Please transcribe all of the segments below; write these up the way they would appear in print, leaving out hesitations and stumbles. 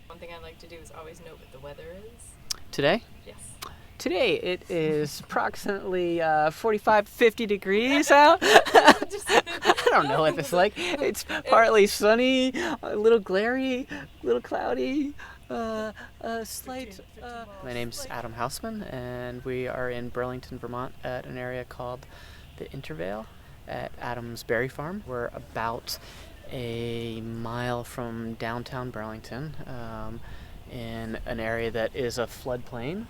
One thing I like to do is always note what the weather is. Today? Yes. Today it is approximately 45, 50 degrees out. I don't know what it's like. It's partly sunny, a little glary, a little cloudy, slight. My name's Adam Hausmann, and we are in Burlington, Vermont at an area called the Intervale at Adam's Berry Farm. We're about a mile from downtown Burlington, in an area that is a floodplain.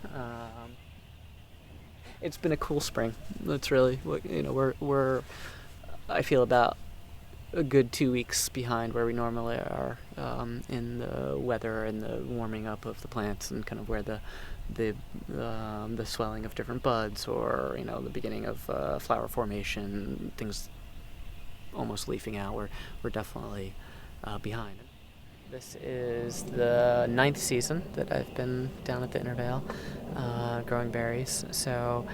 It's been a cool spring. That's really what we're I feel about a good 2 weeks behind where we normally are, in the weather and the warming up of the plants and kind of where the swelling of different buds, or the beginning of flower formation, things almost leafing out. We're definitely behind. This is the 9th season that I've been down at the Intervale growing berries. So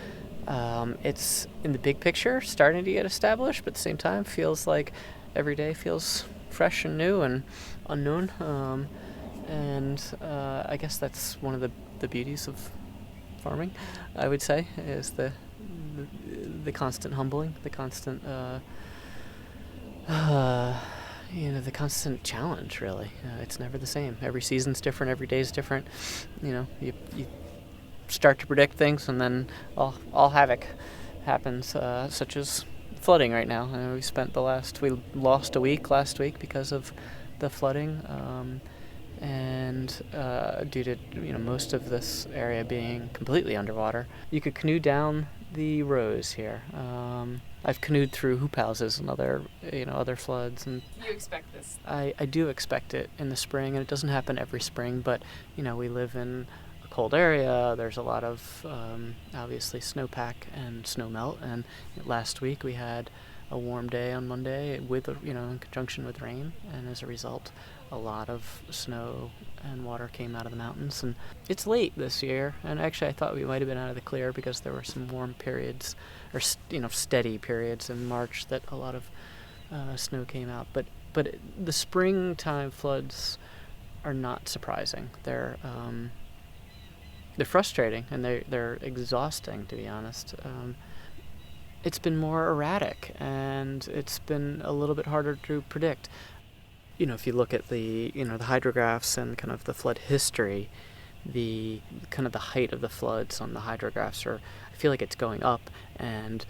it's, in the big picture, starting to get established, but at the same time feels like every day feels fresh and new and unknown. I guess that's one of the beauties of farming, I would say, is the constant humbling, the constant the constant challenge, really. It's never the same. Every season's different. Every day's different. You start to predict things, and then all havoc happens, such as flooding right now. We lost a week last week because of the flooding, and due to most of this area being completely underwater. You could canoe down the rows here. I've canoed through hoop houses and other floods, and You expect this? I do expect it in the spring, and it doesn't happen every spring. But we live in a cold area. There's a lot of obviously snowpack and snow melt. And last week we had a warm day on Monday with in conjunction with rain, and as a result, a lot of snow and water came out of the mountains. And it's late this year, and actually I thought we might have been out of the clear because there were some warm periods, or steady periods in March that a lot of snow came out. But the springtime floods are not surprising. They're frustrating, and they're exhausting, to be honest. It's been more erratic, and it's been a little bit harder to predict. If you look at the hydrographs and kind of the flood history, the height of the floods on the hydrographs I feel like it's going up, and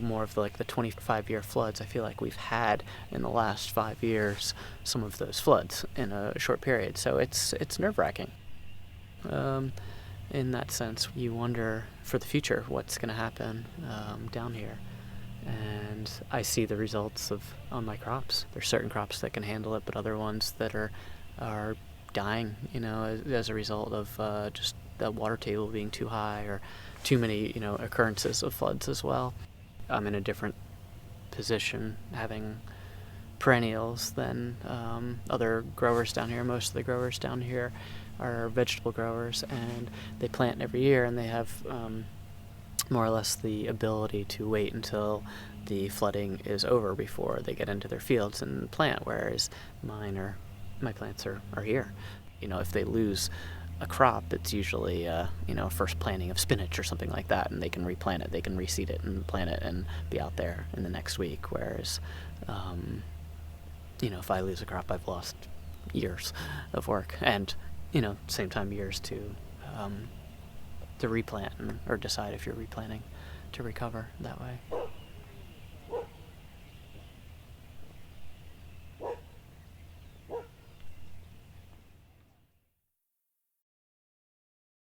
more of the 25-year floods I feel like we've had in the last 5 years, some of those floods in a short period. So it's nerve-wracking. In that sense, you wonder for the future what's going to happen down here. And I see the results on my crops. There's certain crops that can handle it, but other ones that are dying, as a result of just the water table being too high, or too many, occurrences of floods as well. I'm in a different position having perennials than other growers down here. Most of the growers down here are vegetable growers, and they plant every year, and they have more or less the ability to wait until the flooding is over before they get into their fields and plant, whereas my plants are here. If they lose a crop, it's usually a first planting of spinach or something like that, and they can replant it, they can reseed it and plant it and be out there in the next week. Whereas if I lose a crop, I've lost years of work, and same time years to replant or decide if you're replanting to recover that way.